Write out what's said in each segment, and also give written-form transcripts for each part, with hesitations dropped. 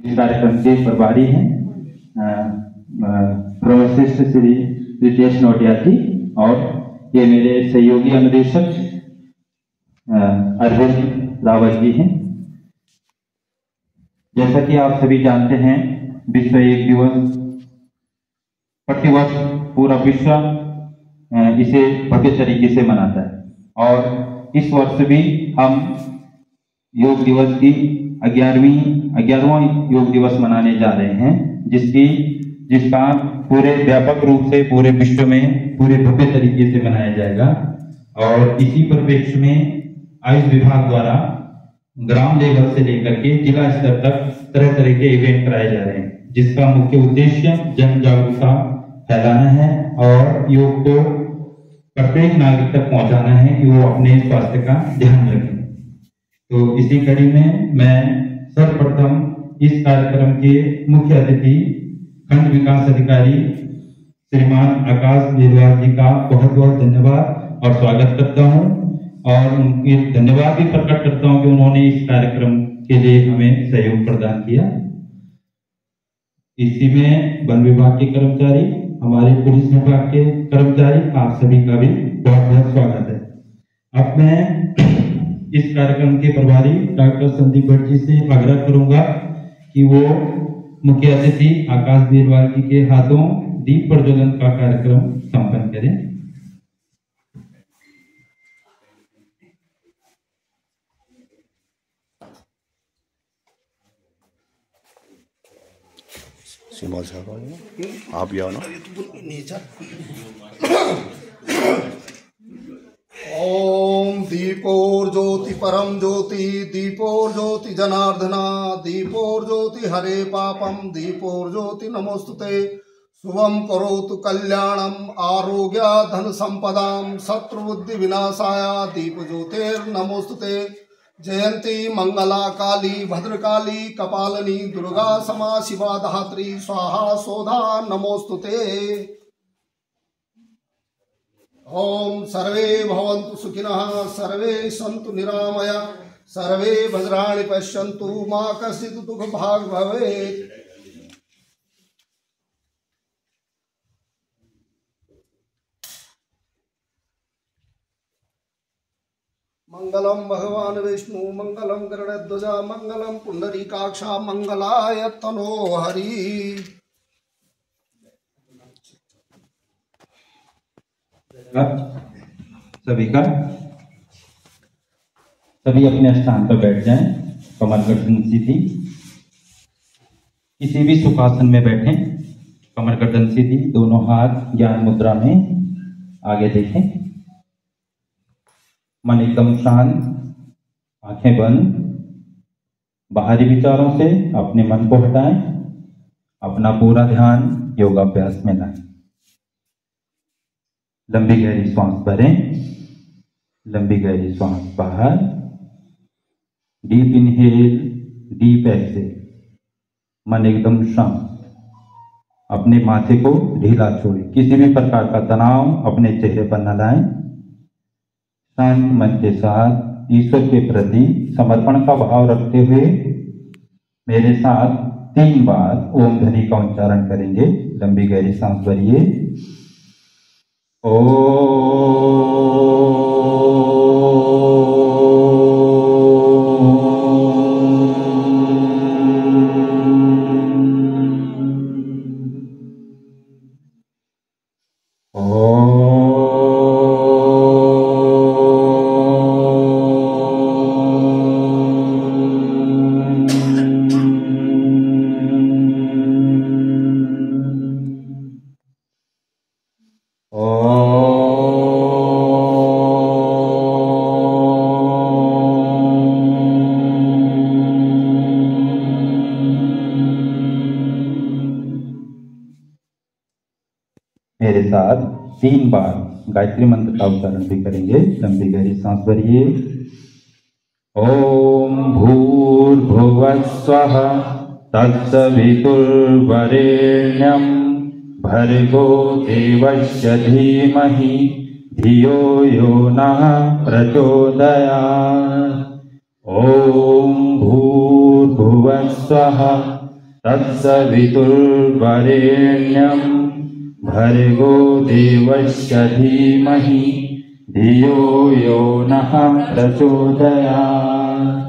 इस कार्यक्रम के प्रभारी हैं प्रोफेसर श्री रितेश नोटिया जी, और ये मेरे सहयोगी अनुदेशक अरविंद रावत जी हैं। जैसा कि आप सभी जानते हैं, विश्व योग दिवस प्रतिवर्ष पूरा विश्व इसे भव्य तरीके से मनाता है, और इस वर्ष भी हम योग दिवस की 11वां योग दिवस मनाने जा रहे हैं, जिसका पूरे व्यापक रूप से पूरे विश्व में पूरे भव्य तरीके से मनाया जाएगा। और इसी परिप्रेक्ष्य में आयुष विभाग द्वारा ग्राम लेवल से लेकर के जिला स्तर तक तरह तरह के इवेंट कराए जा रहे हैं, जिसका मुख्य उद्देश्य जन जागरूकता फैलाना है और योग को प्रत्येक नागरिक तक पहुंचाना है कि वो अपने स्वास्थ्य का ध्यान रखें। तो इसी कड़ी में मैं सर्वप्रथम इस कार्यक्रम के मुख्य अतिथि खंड विकास अधिकारी श्रीमान आकाश बेलवाल जी का बहुत बहुत धन्यवाद और स्वागत करता हूं, और उनके धन्यवाद भी प्रकट करता हूं कि उन्होंने इस कार्यक्रम के लिए हमें सहयोग प्रदान किया। इसी में वन विभाग के कर्मचारी, हमारे पुलिस विभाग के कर्मचारी, आप सभी का भी बहुत बहुत स्वागत है। अब मैं इस कार्यक्रम के प्रभारी डॉक्टर संदीप भट्ट जी से आग्रह करूंगा कि वो मुख्य अतिथि आकाश बेलवाल जी के हाथों दीप प्रज्वलन का कार्यक्रम संपन्न करें। आप भी आओ ना। ओम दीपोर ज्योति परम ज्योति, दीपोर ज्योति जनार्दना, दीपोर ज्योति हरे पापम, दीपोर ज्योति नमोस्तुते। शुभम करोतु कल्याणम आरोग्य धन संपदाम शत्रुबुद्धि विनाशाय दीप ज्योतिर्नमोस्तुते। जयंती मंगला काली भद्रकाली कपालिनी दुर्गा समा शिवा धात्री स्वाहा सोधा नमोस्तुते। ओम सर्वे भवन्तु सुखिनः, सर्वे सन्तु निरामया, सर्वे भद्राणि पश्यन्तु मा कश्चित् दुःखभाग् भवेत्। मंगलम भगवान विष्णु, मंगलम गरुड़ध्वजा, मंगलम पुंडरीकाक्षा, मंगलाय तनो हरि। सभी अपने स्थान पर बैठ जाएं, कमर गर्दन सीधी, किसी भी सुखासन में बैठें, कमर गर्दन सीधी, दोनों हाथ ज्ञान मुद्रा में आगे देखें, मन एकदम शांत, आंखें बंद। बाहरी विचारों से अपने मन को हटाएं, अपना पूरा ध्यान योगाभ्यास में लाएं। लंबी गहरी श्वास भरें, लंबी गहरी श्वास बाहर, डीप इनहेल, डीप एक्सहेल। मन एकदम शांत, अपने माथे को ढीला छोड़ें, किसी भी प्रकार का तनाव अपने चेहरे पर न लाएं। शांत मन के साथ ईश्वर के प्रति समर्पण का भाव रखते हुए मेरे साथ 3 बार ओम ध्वनि का उच्चारण करेंगे। लंबी गहरी सांस भरिए। ओम मेरे साथ 3 बार गायत्री मंत्र का उच्चारण भी करेंगे। लंबी गहरी सांस भरिए। ओम भूर्भुवस्वः तत्सवितुर्वरेण्यं भर्गो देवस्य धीमहि धियो यो नः प्रचोदयात्। ओम भूर्भुवस्वः तत्सवितुर्वरेण्यं भर्गो देवस्य धीमहि धियो यो नः प्रचोदयात्।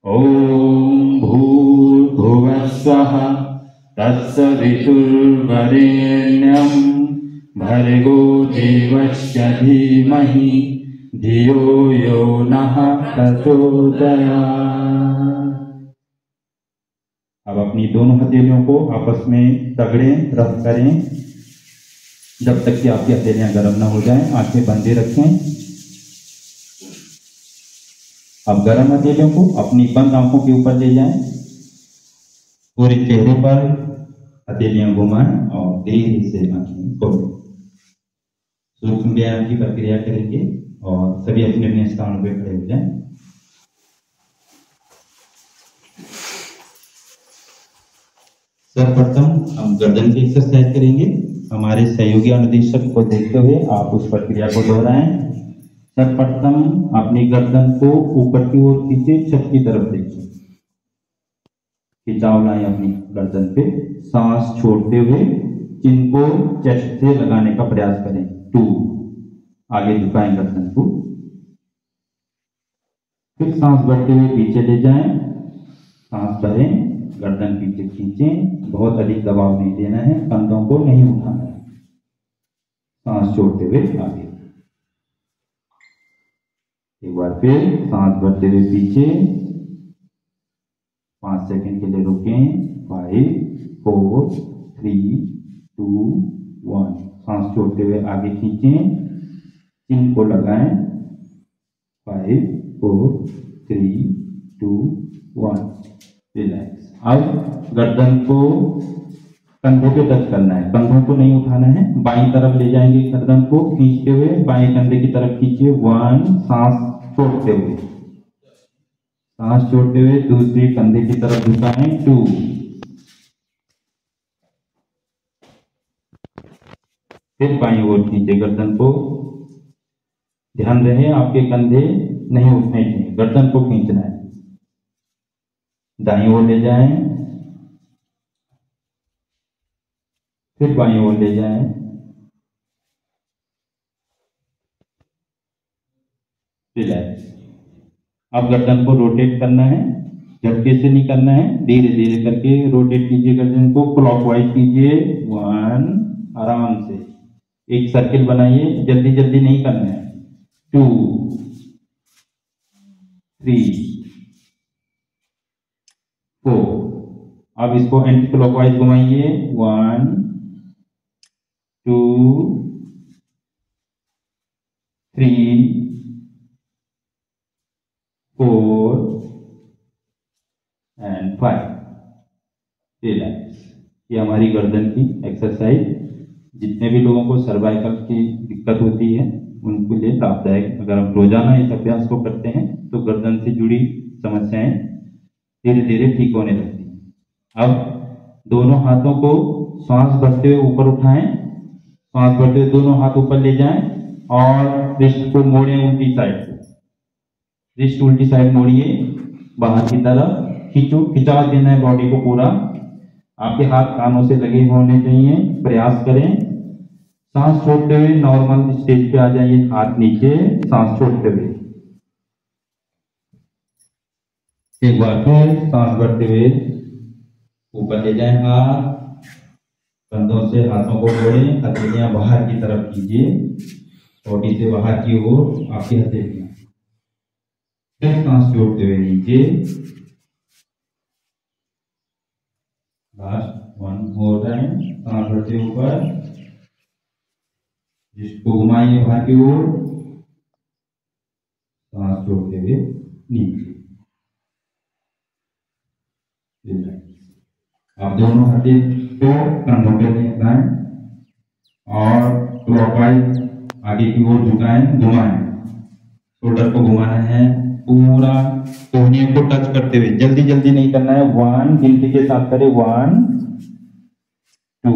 ॐ भूर्भुवः स्वः तत्सवितुर्वरेण्यं भर्गो देवस्य धीमहि धियो यो नः प्रचोदयात्। अब अपनी दोनों हथेलियों को आपस में रगड़ें, रब करें जब तक कि आपकी हथेलियां गर्म न हो जाएं। आंखें बंदे रखें। अब गर्म हथेलियों को अपनी बंद आंखों के ऊपर ले जाएं, पूरे चेहरे पर हथेलियां घुमाएं और धीरे से आंखें खोलें। सूक्ष्म व्यायाम की प्रक्रिया करेंगे और सभी अपने अपने स्थानों पर खड़े हो जाएं। सर्वप्रथम हम गर्दन की एक्सरसाइज करेंगे। हमारे सहयोगी अनुदेशक को देखते हुए आप उस प्रक्रिया को दोहराएं। सर्वप्रथम अपनी गर्दन को ऊपर की ओर खींचे, छत की तरफ देखिए, खिंचाव लाएं अपनी गर्दन पे। सांस छोड़ते हुए चिन को चेस्ट से लगाने का प्रयास करें। 2 आगे झुकाएं गर्दन को। फिर सांस भरते हुए पीछे ले जाएं, सांस भरें, गर्दन पीछे खींचें। बहुत अधिक दबाव नहीं देना है, कंधों को नहीं उठाना है। सांस छोड़ते हुए आगे। एक बार फिर सांस भरते हुए पीछे, 5 सेकंड के लिए रुकें। 5 4 3 2 1। सांस छोड़ते हुए आगे खींचें, चिन को लगाएं। 5 4 3 2 1। रिलैक्स। अब गर्दन को कंधे पे टच करना है, कंधों को नहीं उठाना है। बाईं तरफ ले जाएंगे गर्दन को खींचते हुए, बाएं कंधे की तरफ खींचिए। 1। सांस छोड़ते हुए, सांस छोड़ते हुए दूसरी कंधे की तरफ झुकाएं। 2। फिर बाईं ओर खींचे गर्दन को। ध्यान रहे आपके कंधे नहीं उठने चाहिए, गर्दन को खींचना है। दाईं ओर ले जाएं, फिर बाईं ओर ले जाएं। रिलैक्स। अब गर्दन को रोटेट करना है, झटके से नहीं करना है, धीरे धीरे करके रोटेट कीजिए गर्दन को। क्लॉकवाइज कीजिए। 1। आराम से एक सर्किल बनाइए, जल्दी जल्दी नहीं करना है। 2 3 4। अब इसको एंटी क्लॉकवाइज घुमाइए। 1 2 3 4 एंड 5। रिलैक्स। ये हमारी गर्दन की एक्सरसाइज जितने भी लोगों को सर्वाइकल की दिक्कत होती है उनके लिए लाभदायक। अगर हम रोजाना इस अभ्यास को करते हैं तो गर्दन से जुड़ी समस्याएं धीरे धीरे ठीक होने लगती हैं। अब दोनों हाथों को सांस भरते हुए ऊपर उठाएं, सांस भरते हुए दोनों हाथ ऊपर ले जाएं और रिस्ट को मोड़ें उल्टी साइड से। रिस्ट उल्टी साइड मोड़िए, बाहर की तरफ खींचो, खिंचाव देना है बॉडी को पूरा। आपके हाथ कानों से लगे होने चाहिए, प्रयास करें। सांस छोड़ते हुए नॉर्मल स्टेज पे आ जाइए, हाथ नीचे, सांस छोड़ते हुए। एक बार फिर सांस भरते हुए ऊपर ले जाएं हाथ, कंधों से हाथों को मोड़ें, हथेलियां बाहर की तरफ कीजिए, बॉडी से बाहर की ओर आपकी हथेलियां। फिर सांस छोड़ते हुए नीचे। Last 1 more time. सांस भरते ऊपर, जिसको घुमाइए बाहर की ओर, सांस छोड़ते हुए नीचे। आप दोनों हाथों को कंधों पे लगाएं और क्लॉकवाइज आगे की ओर झुकाएं, घुमाएं। शोल्डर को घुमाना है पूरा, कोहनियों को टच करते हुए, जल्दी जल्दी नहीं करना है। 1 गिनती के साथ करें। 1 2।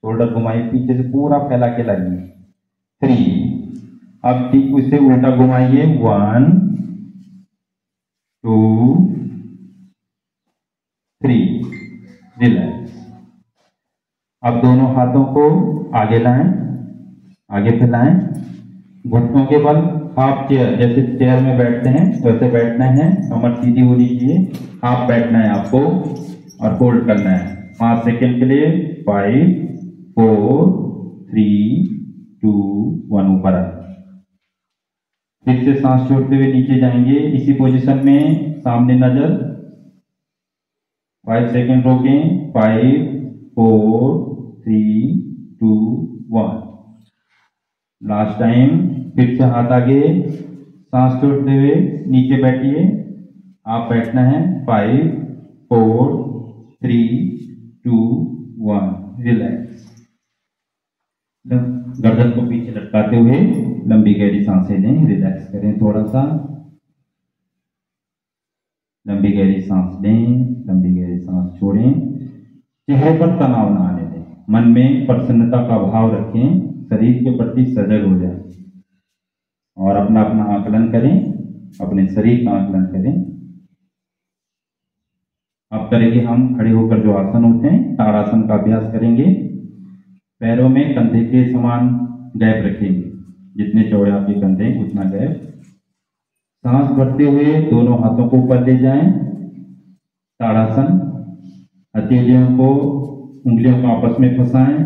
शोल्डर घुमाइए, पीछे से पूरा फैला के लाइए। 3। अब ठीक उससे उल्टा घुमाइए। 1 2 3, रिलैक्स। अब दोनों हाथों को आगे लाएं, आगे फैलाएं, घुटनों के बल हाफ चेयर, जैसे चेयर में बैठते हैं वैसे बैठना है, कमर सीधी होनी चाहिए, हाफ बैठना है आपको और होल्ड करना है 5 सेकेंड के लिए। 5, 4, 3, 2, 1, ऊपर आ। फिर से सांस छोड़ते हुए नीचे जाएंगे, इसी पोजीशन में, सामने नजर। 5 सेकेंड रोकें। 5, 4, 3, 2, 1। Last time. फिर से हाथ आगे, सांस छोड़ते हुए नीचे बैठिए, आप बैठना है। 5, 4, 3, 2, 1, रिलैक्स। गर्दन को पीछे लटकाते हुए लंबी गहरी सांसें लें, रिलैक्स करें थोड़ा सा। लंबी गहरी सांस लें, लंबी गहरी सांस छोड़ें। चेहरे पर तनाव ना आने दें, मन में प्रसन्नता का भाव रखें, शरीर के प्रति सजग हो जाएं और अपना अपना आकलन करें, अपने शरीर का आकलन करें। अब करेंगे हम खड़े होकर जो आसन होते हैं, ताड़ासन का अभ्यास करेंगे। पैरों में कंधे के समान गैप रखेंगे, जितने चौड़े आपके कंधे उतना गैप। सांस भरते हुए दोनों हाथों को ऊपर ले जाएं, ताड़ासन। हथेलियों को, उंगलियों को आपस में फंसाएं,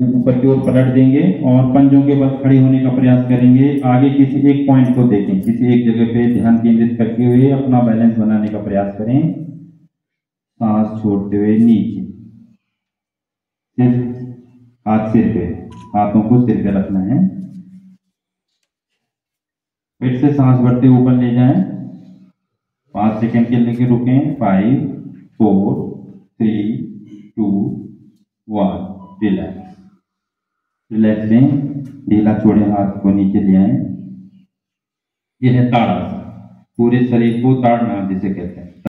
ऊपर की ओर पलट देंगे और पंजों के बल खड़े होने का प्रयास करेंगे। आगे किसी एक पॉइंट को देखें, किसी एक जगह पे ध्यान केंद्रित करते हुए अपना बैलेंस बनाने का प्रयास करें। सांस छोड़ते हुए नीचे, सिर्फ हाथ सिर पे, हाथों को सिर पे रखना है। फिर से सांस भरते ऊपर ले जाएं, 5 सेकेंड के लिए रुकें। 5, 4, 3, 2, 1, रिलैक्स। रिलैक्स लें, ढीला छोड़े हाथ को नीचे ले आए। यह है ताड़ासन, पूरे शरीर को ताड़ना जिसे कहते हैं।